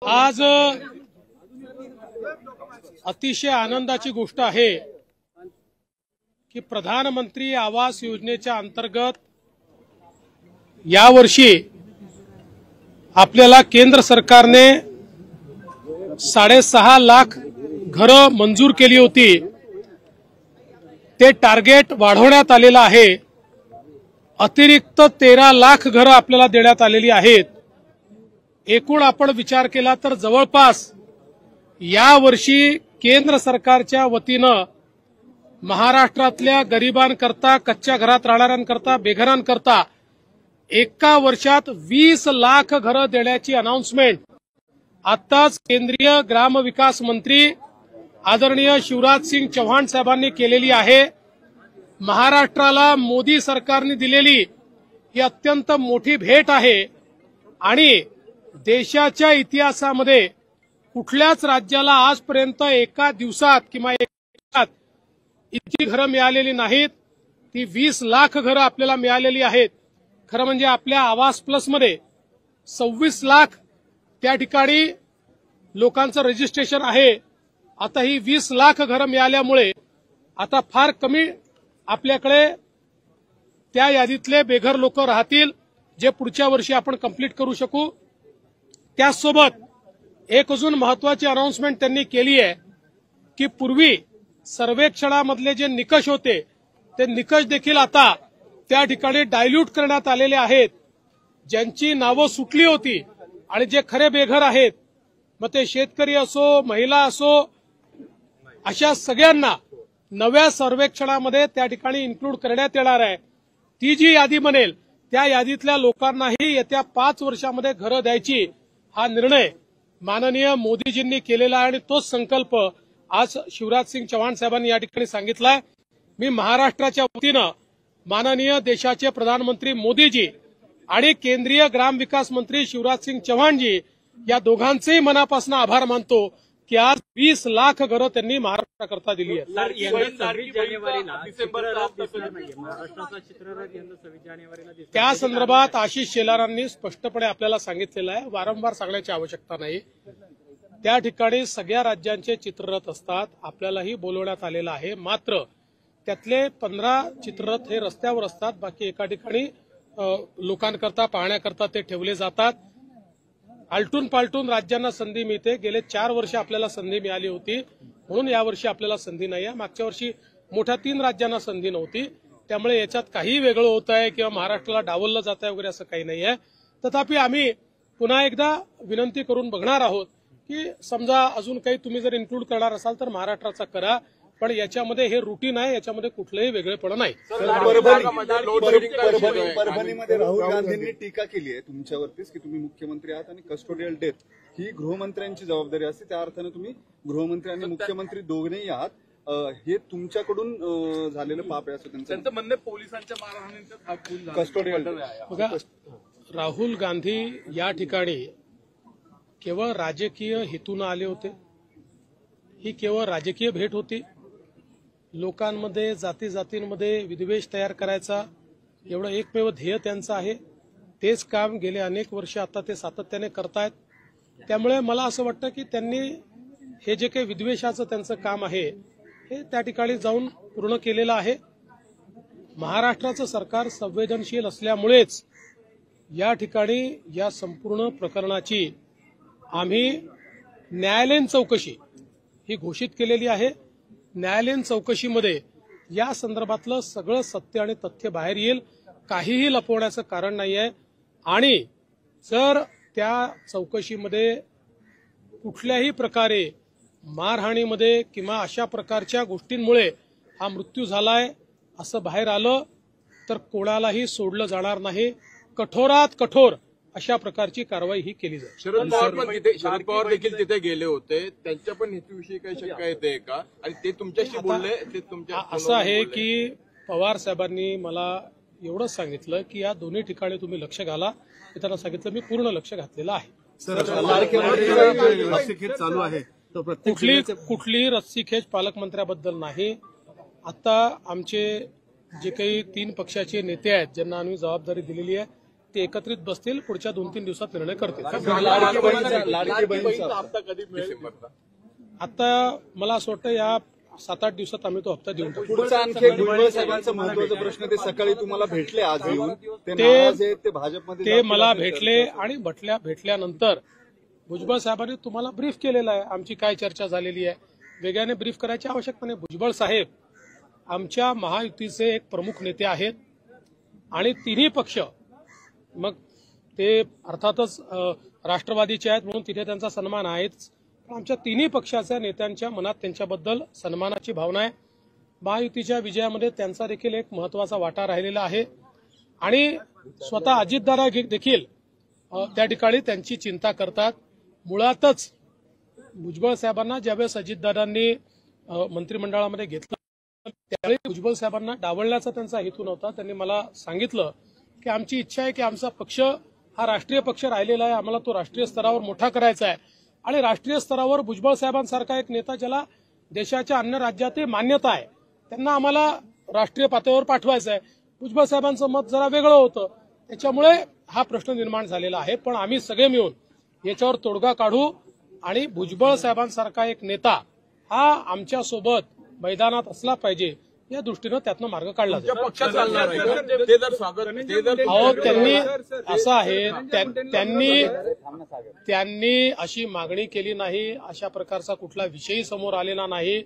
आज अतिशय आनंदाची गोष्ट आहे की प्रधानमंत्री आवास योजनेच्या अंतर्गत यावर्षी आपल्याला केंद्र सरकारने 6.5 लाख घरं मंजूर केली होती। ते टार्गेट वाढवण्यात आलेलं आहे। अतिरिक्त 13 लाख घरं आपल्याला देण्यात आलेली आहेत। एकूण आपण विचार केला तर जवळपास यावर्षी केंद्र सरकारच्या वतीनं महाराष्ट्रातल्या गरिबांकरता, कच्च्या घरात राहणाऱ्यांकरता, बेघरांकरता एका वर्षात 20 लाख घरं देण्याची अनाउन्समेंट आताच केंद्रीय ग्रामविकास मंत्री आदरणीय शिवराज सिंग चौहान साहेबांनी केलेली आहे। महाराष्ट्राला मोदी सरकारने दिलेली ही अत्यंत मोठी भेट आहे आणि देशाच्या इतिहासामध्ये कुठल्याच राज्याला आजपर्यंत एका दिवसात किंवा एका दिवसात इतकी घरं मिळालेली नाहीत। ती 20 लाख घरं आपल्याला मिळालेली आहेत। खरं म्हणजे आपल्या आवास प्लसमध्ये 26 लाख त्या ठिकाणी लोकांचं रजिस्ट्रेशन आहे। आता ही 20 लाख घरं मिळाल्यामुळे आता फार कमी आपल्याकडे त्या यादीतले बेघर लोक राहतील जे पुढच्या वर्षी आपण कंप्लीट करू शकू। त्यासोबत एक अजून महत्वाची अनाउन्समेंट त्यांनी केली आहे की पूर्वी सर्वेक्षणामधले जे निकष होते ते निकष देखील आता त्या ठिकाणी डायल्यूट करण्यात आलेले आहेत। ज्यांची नावं सुटली होती आणि जे खरे बेघर आहेत, मग ते शेतकरी असो, महिला असो, अशा सगळ्यांना नव्या सर्वेक्षणामध्ये त्या ठिकाणी इन्क्लूड करण्यात येणार आहे। ती जी यादी बनेल त्या यादीतल्या लोकांनाही येत्या 5 वर्षामध्ये घरं द्यायची हा निर्णय माननीय मोदीजींनी केलेला आहे आणि तोच संकल्प आज शिवराज सिंग चौहान साहेबांनी या ठिकाणी सांगितलाय। मी महाराष्ट्राच्या वतीनं माननीय देशाचे प्रधानमंत्री मोदीजी आणि केंद्रीय ग्रामविकास मंत्री शिवराज सिंग चौहानजी या दोघांचेही मनापासून आभार मानतो की आज 20 लाख घरं त्यांनी महाराष्ट्राकरता दिली आहेत। त्या संदर्भात आशिष शेलारांनी स्पष्टपणे आपल्याला सांगितलेलं आहे, वारंवार सांगण्याची आवश्यकता नाही। त्या ठिकाणी सगळ्या राज्यांचे चित्ररथ असतात, आपल्यालाही बोलवण्यात आलेलं आहे। मात्र त्यातले 15 चित्ररथ हे रस्त्यावर असतात, बाकी एका ठिकाणी लोकांकरता पाहण्याकरता ते ठेवले जातात। आलटून पालटून राज्यांना संधी मिळते। गेले 4 वर्ष आपल्याला संधी मिळाली होती, म्हणून यावर्षी आपल्याला संधी नाही आहे। मागच्या वर्षी मोठ्या 3 राज्यांना संधी नव्हती, त्यामुळे याच्यात काही वेगळं होत आहे किंवा महाराष्ट्राला डावललं जात आहे वगैरे असं काही नाही आहे। तथापि आम्ही पुन्हा एकदा विनंती करून बघणार आहोत की समजा अजून काही तुम्ही जर इन्क्लूड करणार असाल तर महाराष्ट्राचा करा, पण याच्यामध्ये हे रुटीन आहे, याच्यामध्ये कुठलंही वेगळेपण नाही। परभणीमध्ये राहुल गांधींनी टीका केली आहे तुमच्यावरतीच की तुम्ही मुख्यमंत्री आहात आणि कस्टोडियल डेथ ही गृहमंत्र्यांची जबाबदारी असते, त्या अर्थाने तुम्ही गृहमंत्री आणि मुख्यमंत्री दोघेही आहात। हे तुमच्याकडून झालेलं पाप आहे असं त्यांचं म्हणणं। पोलिसांच्या मारहाणीचा कस्टोडियल बघा, राहुल गांधी या ठिकाणी केवळ राजकीय हेतून आले होते। ही केवळ राजकीय भेट होती। लोकांमध्ये, जाती जातींमध्ये विद्वेष तयार करायचा एवढं एकमेव ध्येय त्यांचं आहे। तेच काम गेले अनेक वर्ष आता ते सातत्याने करतायत। त्यामुळे मला असं वाटतं की त्यांनी हे जे काही विद्वेषाचं त्यांचं काम आहे हे त्या ठिकाणी जाऊन पूर्ण केलेलं आहे। महाराष्ट्राचं सरकार संवेदनशील असल्यामुळेच या ठिकाणी या संपूर्ण प्रकरणाची आम्ही न्यायालयीन चौकशी ही घोषित केलेली आहे। न्यायालयीन चौकशीमध्ये या संदर्भातलं सगळं सत्य आणि तथ्य बाहेर येईल, काहीही लपवण्याचं कारण नाहीये। आणि जर त्या चौकशीमध्ये कुठल्याही प्रकारे मारहाणीमध्ये किंवा अशा प्रकारच्या गोष्टींमुळे हा मृत्यू झालाय असं बाहेर आलं तर कोणालाही सोडलं जाणार नाही। कठोरात कठोर अशा प्रकारची कारवाई ही केली जाईल। शरद पवार देखील तिथे गेले होते, त्यांच्या पण हेतूविषयी काही शंका येते का? आणि ते तुमच्याशी बोलले? ते तुमच्या असं आहे की पवार साहेबांनी मला एवढंच सांगितलं की या दोन्ही ठिकाणी तुम्ही लक्ष घाला। त्यांना सांगितलं, मी पूर्ण लक्ष घातलेलं आहे। चालू आहे कुठली रस्सीखेच पालकमंत्र्याबद्दल नाही। आता आमचे जे काही 3 पक्षाचे नेते आहेत ज्यांना आम्ही जबाबदारी दिलेली आहे ते एकत्रित बसतील, पुढच्या 2-3 दिवसात निर्णय करतील. लाडकी बहीणचा हप्ता कधी डिसेंबरचा? आता मला असं वाटतं या 7-8 दिवसात आम्ही तो हप्ता देऊन टाकू. पुढचा आणखी भुजबळ साहेबांचा महत्वाचा प्रश्न, ते सकाळी तुम्हाला भेटले आज येऊन, ते नाराज आहेत, ते भाजपमध्ये ते मला भेटले आणि भेटल्यानंतर भुजबळ साहेबांनी तुम्हाला ब्रीफ केलेलं आहे, आमची काय चर्चा झालेली आहे. वेगळ्याने ब्रीफ करायची आवश्यकता नाही. भुजबळ साहेब आमच्या महायुतीचे एक प्रमुख नेते आहेत आणि तिन्ही पक्ष, मग ते अर्थातच राष्ट्रवादीचे आहेत म्हणून तिथे त्यांचा सन्मान आहेच, पण आमच्या तिन्ही पक्षाच्या नेत्यांच्या मनात त्यांच्याबद्दल सन्मानाची भावना आहे. महायुतीच्या विजयामध्ये त्यांचा देखील एक महत्वाचा वाटा राहिलेला आहे आणि स्वतः अजितदादा देखील त्या ठिकाणी त्यांची चिंता करतात. मुळातच भुजबळ साहेबांना ज्यावेळेस अजितदादांनी मंत्रिमंडळामध्ये घेतलं त्यावेळी भुजबळ साहेबांना डावलण्याचा त्यांचा हेतू नव्हता. त्यांनी मला सांगितलं की आमची इच्छा आहे की आमचा पक्ष हा राष्ट्रीय पक्ष राहिलेला आहे, आम्हाला तो राष्ट्रीय स्तरावर मोठा करायचा आहे आणि राष्ट्रीय स्तरावर भुजबळ साहेबांसारखा एक नेता ज्याला देशाच्या अन्य राज्यातही मान्यता आहे त्यांना आम्हाला राष्ट्रीय पातळीवर पाठवायचं आहे. भुजबळ साहेबांचं मत जरा वेगळं होतं, त्याच्यामुळे हा प्रश्न निर्माण झालेला आहे. पण आम्ही सगळे मिळून याच्यावर तोडगा काढू आणि भुजबळ साहेबांसारखा एक नेता हा आमच्या सोबत मैदानात असला पाहिजे या दृष्टीनं त्यातनं मार्ग काढला जाईल. पक्षात चालणार आहे ते जर स्वागत अहो त्यांनी असं आहे, त्यांनी अशी मागणी केली नाही, अशा प्रकारचा कुठला विषयही समोर आलेला नाही.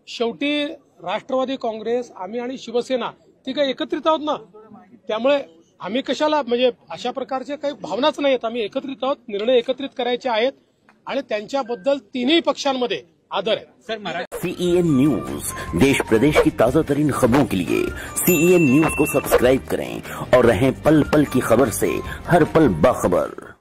शेवटी राष्ट्रवादी काँग्रेस आम्ही आणि शिवसेना ती काही एकत्रित आहोत ना, त्यामुळे आम्ही कशाला म्हणजे अशा प्रकारच्या काही भावनाच नाहीत. आम्ही एकत्रित आहोत, निर्णय एकत्रित करायचे आहेत आणि त्यांच्याबद्दल तिन्ही पक्षांमध्ये आदर है. CEN न्यूज देश प्रदेश की ताजा तरीन खबरों के लिए CEN न्यूज को सब्सक्राइब करें और रहें पल पल की खबर से हर पल बाखबर.